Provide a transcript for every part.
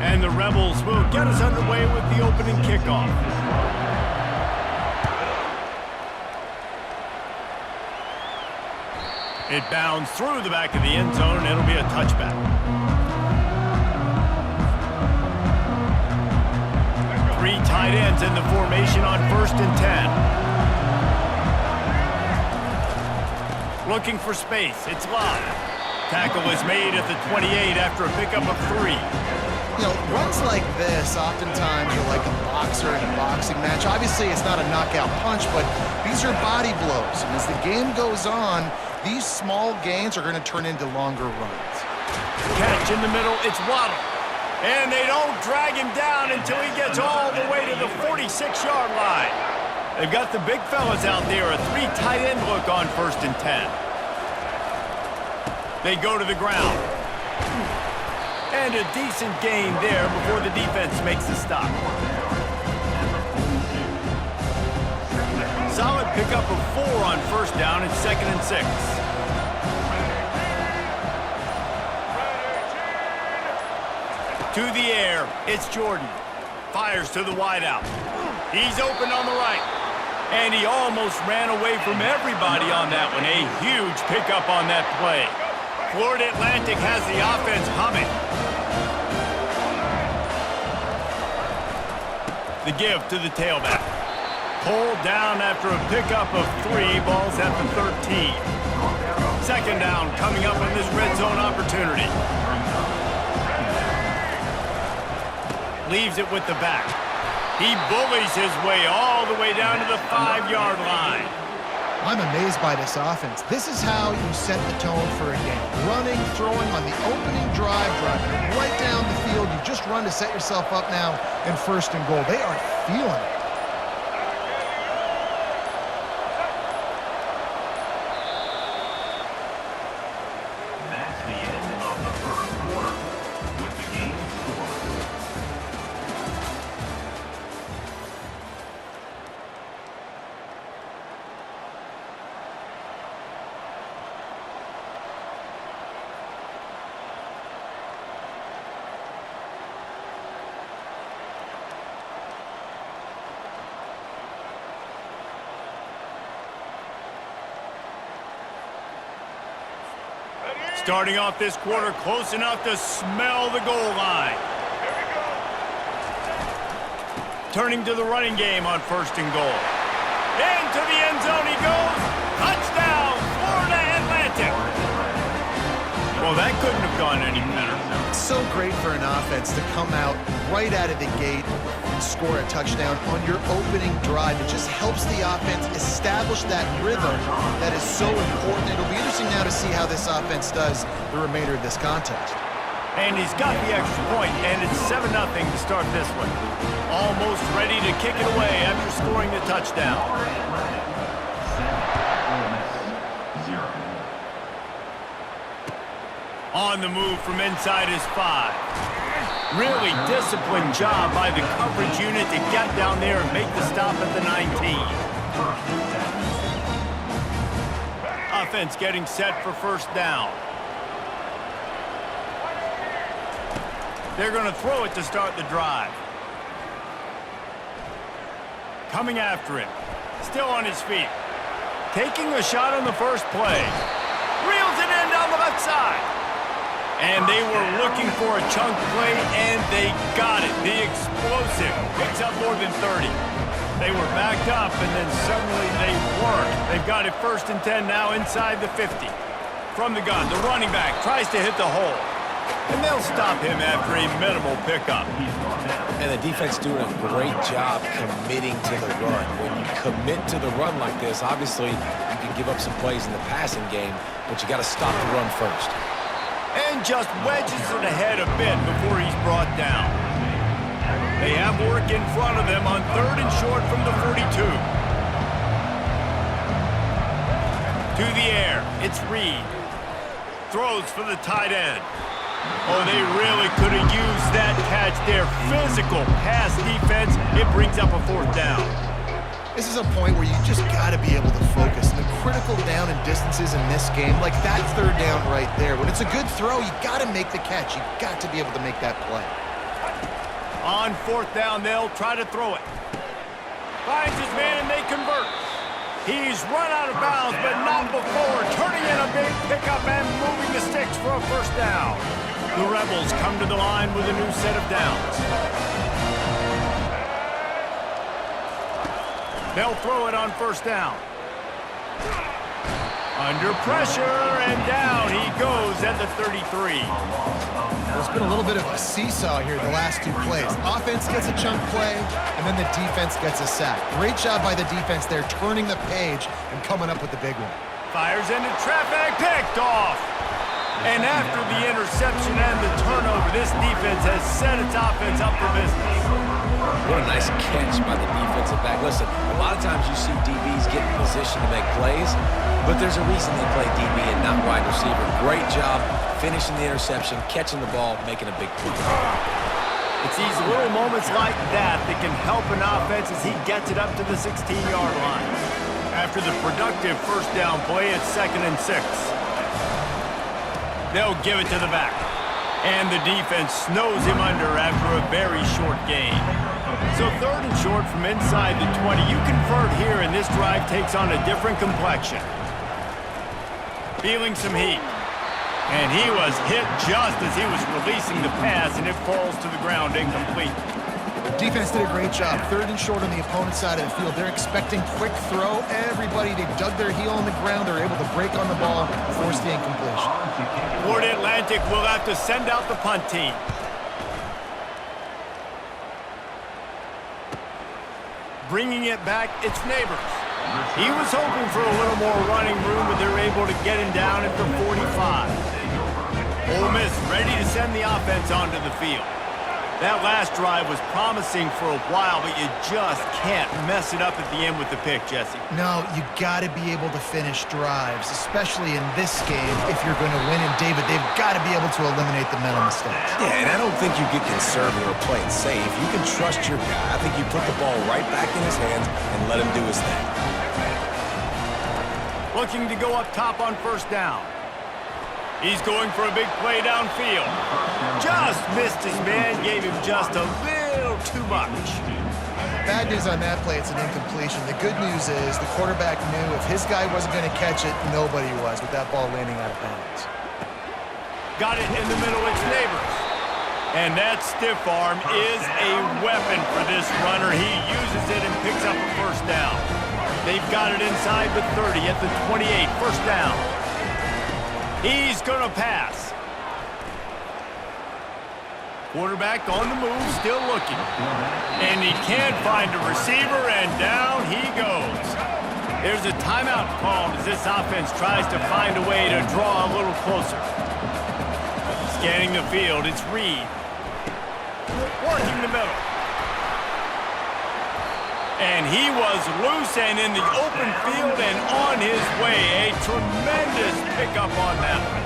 And the Rebels will get us underway with the opening kickoff. It bounds through the back of the end zone, and it'll be a touchback. Three tight ends in the formation on 1st and 10. Looking for space. It's Love. Tackle is made at the 28 after a pickup of 3. You know, runs like this oftentimes are like a boxer in a boxing match. Obviously, it's not a knockout punch, but these are body blows. And as the game goes on, these small gains are going to turn into longer runs. Catch in the middle. It's Waddle. And they don't drag him down until he gets all the way to the 46-yard line. They've got the big fellas out there, a 3 tight end look on 1st and 10. They go to the ground. And a decent gain there before the defense makes a stop. Solid pickup of 4 on 1st down and 2nd and 6. To the air, it's Jordan. Fires to the wideout. He's open on the right. And he almost ran away from everybody on that one. A huge pickup on that play. Florida Atlantic has the offense humming. The give to the tailback. Pulled down after a pickup of 3, balls at the 13. 2nd down coming up in this red zone opportunity. Leaves it with the back. He bullies his way all the way down to the 5-yard line. I'm amazed by this offense. This is how you set the tone for a game. Running, throwing on the opening drive, driving right down the field. You just run to set yourself up now in 1st and goal. They are feeling it. That's the end of the 1st quarter with the game score. Starting off this quarter close enough to smell the goal line. Turning to the running game on 1st and goal. Into the end zone he goes. Touchdown, Florida Atlantic. Well, that couldn't have gone any better. It's so great for an offense to come out right out of the gate and score a touchdown on your opening drive. It just helps the offense establish that rhythm that is so important. It'll be interesting now to see how this offense does the remainder of this contest. And he's got the extra point, and it's 7-0 to start this one. Almost ready to kick it away after scoring the touchdown. On the move from inside his 5. Really disciplined job by the coverage unit to get down there and make the stop at the 19. Offense getting set for 1st down. They're going to throw it to start the drive. Coming after him. Still on his feet. Taking a shot on the first play. Reels it in down the left side. And they were looking for a chunk play, and they got it. The explosive picks up more than 30. They were backed up, and then suddenly they weren't. They've got it 1st and 10 now inside the 50. From the gun, the running back tries to hit the hole. And they'll stop him after a minimal pickup. And the defense doing a great job committing to the run. When you commit to the run like this, obviously you can give up some plays in the passing game, but you got to stop the run first. And just wedges it ahead a bit before he's brought down. They have work in front of them on 3rd and short from the 42. To the air, it's Reed. Throws for the tight end. Oh, they really could have used that catch there. Physical pass defense. It brings up a 4th down. This is a point where you just got to be able to focus. And the critical down and distances in this game, like that third down right there, when it's a good throw, you got to make the catch. You got to be able to make that play. On fourth down, they'll try to throw it. Finds his man and they convert. He's run out of bounds, but not before turning in a big pickup and moving the sticks for a first down. The Rebels come to the line with a new set of downs. They'll throw it on first down. Under pressure, and down he goes at the 33. There's been a little bit of a seesaw here the last two plays. Offense gets a chunk play, and then the defense gets a sack. Great job by the defense there, turning the page and coming up with the big one. Fires into traffic, picked off. And after the interception and the turnover, this defense has set its offense up for business. What a nice catch by the defensive back. Listen, a lot of times you see DBs get in position to make plays, but there's a reason they play DB and not wide receiver. Great job finishing the interception, catching the ball, making a big play. It's these little moments like that that can help an offense as he gets it up to the 16-yard line. After the productive first down play, it's 2nd and 6. They'll give it to the back. And the defense snows him under after a very short gain. So 3rd and short from inside the 20. You convert here and this drive takes on a different complexion. Feeling some heat. And he was hit just as he was releasing the pass, and it falls to the ground incomplete. Defense did a great job. 3rd and short on the opponent's side of the field. They're expecting quick throw. Everybody, they dug their heel on the ground. They're able to break on the ball, force the incompletion. Florida Atlantic will have to send out the punt team. Bringing it back, it's Neighbors. He was hoping for a little more running room, but they're able to get him down at the 45. Ole Miss ready to send the offense onto the field. That last drive was promising for a while, but you just can't mess it up at the end with the pick, Jesse. No, you got to be able to finish drives, especially in this game. If you're going to win, and David, they've got to be able to eliminate the mental mistakes. Yeah, and I don't think you get conservative or play it safe. You can trust your guy. I think you put the ball right back in his hands and let him do his thing. Looking to go up top on first down. He's going for a big play downfield. Just missed his man, gave him just a little too much. Bad news on that play, it's an incompletion. The good news is the quarterback knew if his guy wasn't going to catch it, nobody was with that ball landing out of bounds. Got it in the middle, it's Neighbors. And that stiff arm is a weapon for this runner. He uses it and picks up a first down. They've got it inside the 30 at the 28, first down. He's going to pass. Quarterback on the move, still looking. And he can't find a receiver, and down he goes. There's a timeout called as this offense tries to find a way to draw a little closer. Scanning the field, it's Reed. Working the middle. And he was loose and in the open field and on his way. A tremendous pickup on that one.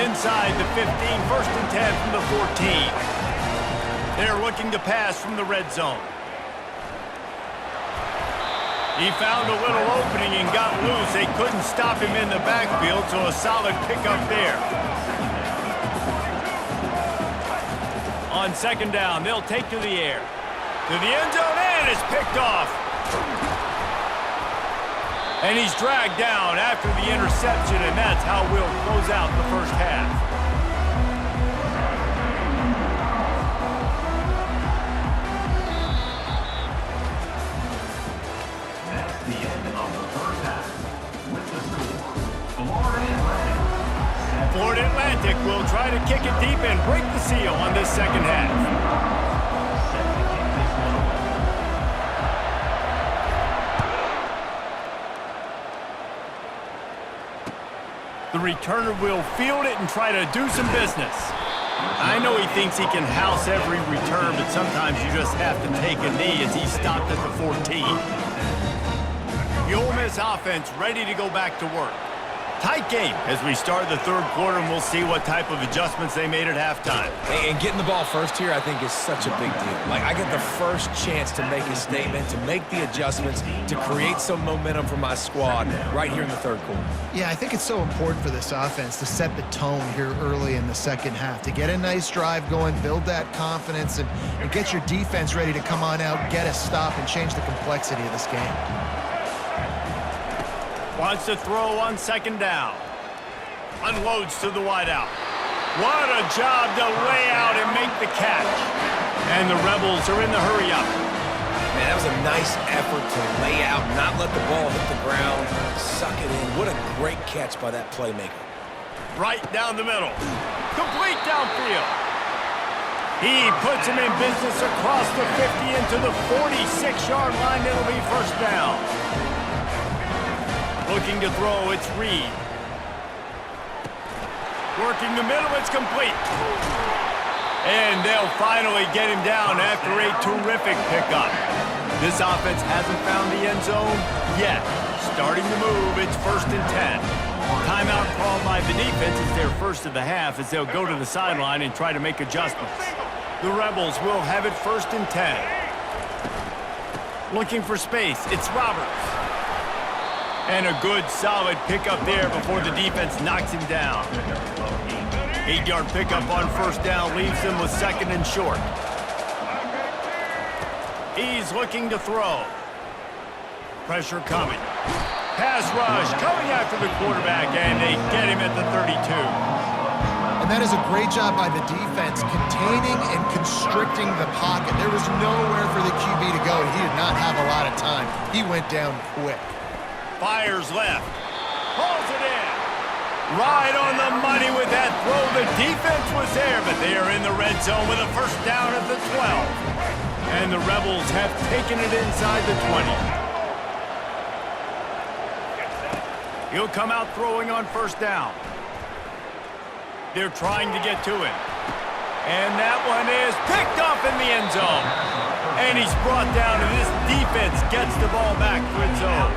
Inside the 15, 1st and 10 from the 14. They're looking to pass from the red zone. He found a little opening and got loose. They couldn't stop him in the backfield, so a solid pickup there. On 2nd down, they'll take to the air. To the end zone, and it's picked off. And he's dragged down after the interception, and that's how we'll close out the first half. That's the end of the first half. With the score, Florida Atlantic will try to kick it deep and break the seal on this second half. The returner will field it and try to do some business. I know he thinks he can house every return, but sometimes you just have to take a knee as he stopped at the 14. The Ole Miss offense ready to go back to work. Tight game as we start the third quarter, and we'll see what type of adjustments they made at halftime. And getting the ball first here, I think, is such a big deal. Like, I get the first chance to make a statement, to make the adjustments, to create some momentum for my squad right here in the third quarter. Yeah, I think it's so important for this offense to set the tone here early in the second half, to get a nice drive going, build that confidence, and get your defense ready to come on out, get a stop, and change the complexity of this game. Wants to throw on second down. Unloads to the wideout. What a job to lay out and make the catch. And the Rebels are in the hurry-up. Man, that was a nice effort to lay out, not let the ball hit the ground, suck it in. What a great catch by that playmaker. Right down the middle. Complete downfield. He puts him in business across the 50 into the 46-yard line. It'll be first down. Looking to throw, it's Reed. Working the middle, it's complete. And they'll finally get him down after a terrific pickup. This offense hasn't found the end zone yet. Starting to move, it's 1st and 10. Timeout called by the defense is their first of the half as they'll go to the sideline and try to make adjustments. The Rebels will have it 1st and 10. Looking for space, it's Roberts. And a good, solid pickup there before the defense knocks him down. 8-yard pickup on first down leaves him with 2nd and short. He's looking to throw. Pressure coming. Pass rush coming after the quarterback, and they get him at the 32. And that is a great job by the defense, containing and constricting the pocket. There was nowhere for the QB to go. He did not have a lot of time. He went down quick. Fires left. Pulls it in. Right on the money with that throw. The defense was there, but they are in the red zone with a first down at the 12. And the Rebels have taken it inside the 20. He'll come out throwing on first down. They're trying to get to him. And that one is picked up in the end zone. And he's brought down, and this defense gets the ball back to its own.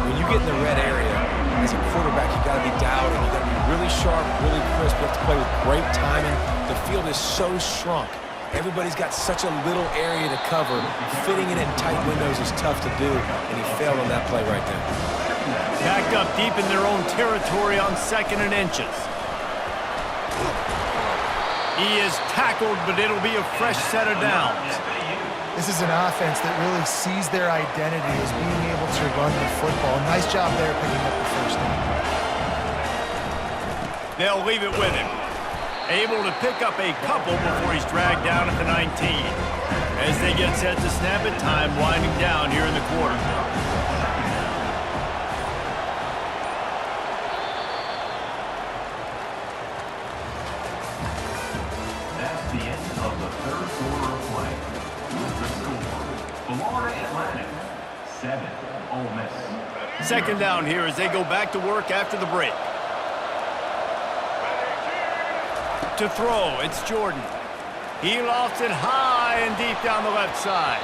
When you get in the red area, as a quarterback, you got to be dialed in. You got to be really sharp, really crisp. You have to play with great timing. The field is so shrunk. Everybody's got such a little area to cover. Fitting it in tight windows is tough to do, and he failed on that play right there. Backed up deep in their own territory on 2nd and inches. He is tackled, but it'll be a fresh set of downs. This is an offense that really sees their identity as being able to run the football. Nice job there picking up the first down. They'll leave it with him. Able to pick up a couple before he's dragged down at the 19. As they get set to snap it, time winding down here in the quarter. That's the end of the third quarter of play. With the score, Florida Atlantic, 7, Ole Miss. 2nd down here as they go back to work after the break. To throw, it's Jordan. He lofts it high and deep down the left side.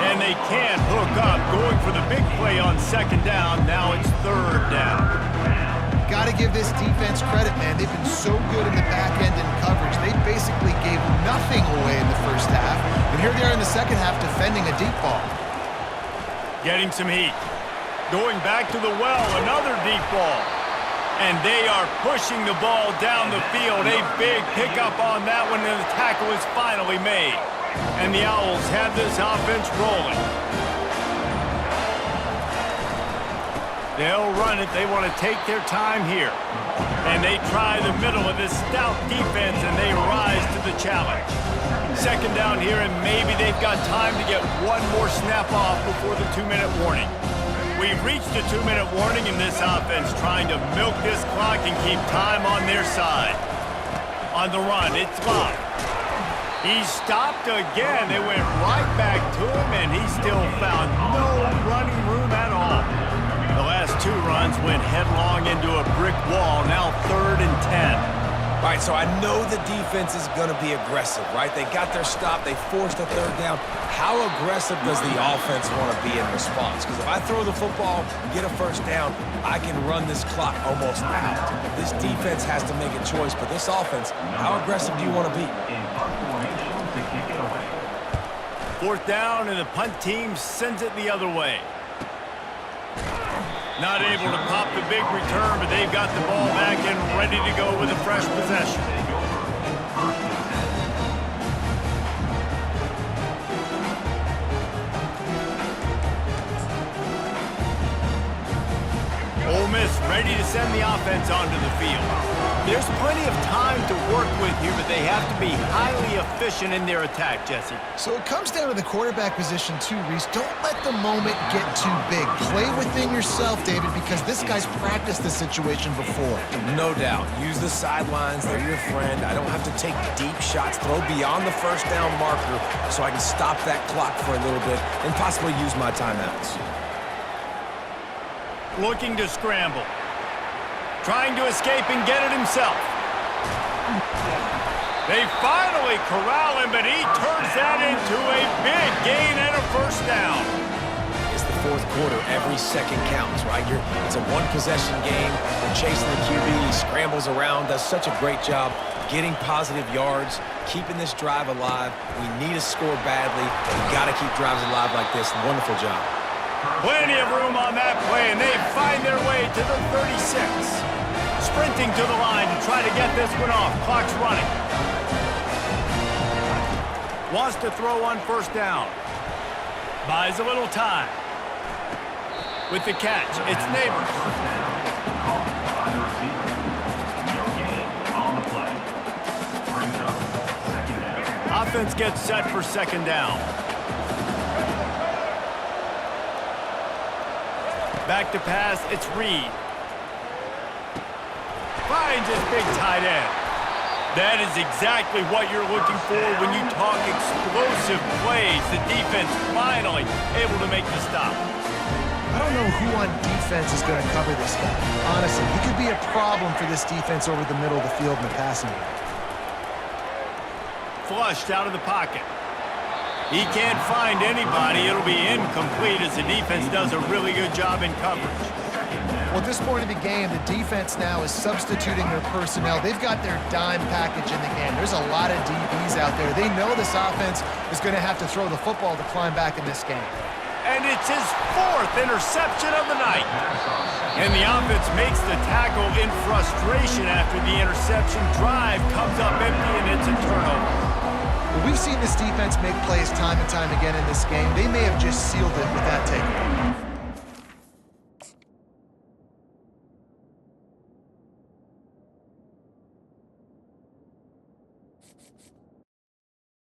And they can't hook up, going for the big play on 2nd down. Now it's 3rd down. Got to give this defense credit, man. They've been so good in the back end in coverage. They basically gave nothing away in the first half. And here they are in the second half defending a deep ball. Getting some heat. Going back to the well, another deep ball. And they are pushing the ball down the field. A big pickup on that one, and the tackle is finally made. And the Owls have this offense rolling. They'll run it. They want to take their time here. And they try the middle of this stout defense, and they rise to the challenge. 2nd down here, and maybe they've got time to get one more snap off before the 2-minute warning. We've reached the 2-minute warning in this offense, trying to milk this clock and keep time on their side. On the run, it's Locke. He stopped again. They went right back to him, and he still found no running room at all. The last 2 runs went headlong into a brick wall, now 3rd and 10. All right, so I know the defense is going to be aggressive, right? They got their stop. They forced a third down. How aggressive does the offense want to be in response? Because if I throw the football, get a first down, I can run this clock almost out. This defense has to make a choice, but this offense, how aggressive do you want to be? In punt formation to kick it away. Fourth down, and the punt team sends it the other way. Not able to pop the big return, but they've got the ball back and ready to go with a fresh possession. Take over. First and 10. Ole Miss ready to send the offense onto the field. There's plenty of time to work with here, but they have to be highly efficient in their attack, Jesse. So it comes down to the quarterback position too, Reese. Don't let the moment get too big. Play within yourself, David, because this guy's practiced this situation before. No doubt. Use the sidelines. They're your friend. I don't have to take deep shots. Throw beyond the first down marker so I can stop that clock for a little bit and possibly use my timeouts. Looking to scramble. Trying to escape and get it himself. They finally corral him, but he turns that into a big gain and a first down. It's the fourth quarter. Every second counts, right? It's a one-possession game. We're chasing the QB. He scrambles around, does such a great job getting positive yards, keeping this drive alive. We need to score badly. We've got to keep drives alive like this. Wonderful job. Plenty of room on that play, and they find their way to the 36. Sprinting to the line to try to get this one off. Clock's running. Wants to throw on first down. Buys a little time. With the catch, it's Neighbors. First down. Caught by the receiver. No gain on the play. Brings up second down. Offense gets set for second down. Back to pass, it's Reed. Finds his big tight end. That is exactly what you're looking for when you talk explosive plays. The defense finally able to make the stop. I don't know who on defense is going to cover this guy. Honestly, he could be a problem for this defense over the middle of the field in the passing game. Flushed out of the pocket. He can't find anybody. It'll be incomplete as the defense does a really good job in coverage. Well, at this point of the game, the defense now is substituting their personnel. They've got their dime package in the game. There's a lot of DBs out there. They know this offense is going to have to throw the football to climb back in this game. And it's his fourth interception of the night. And the offense makes the tackle in frustration after the interception. Drive comes up empty, and it's a turnover. Well, we've seen this defense make plays time and time again in this game. They may have just sealed it with that takeaway.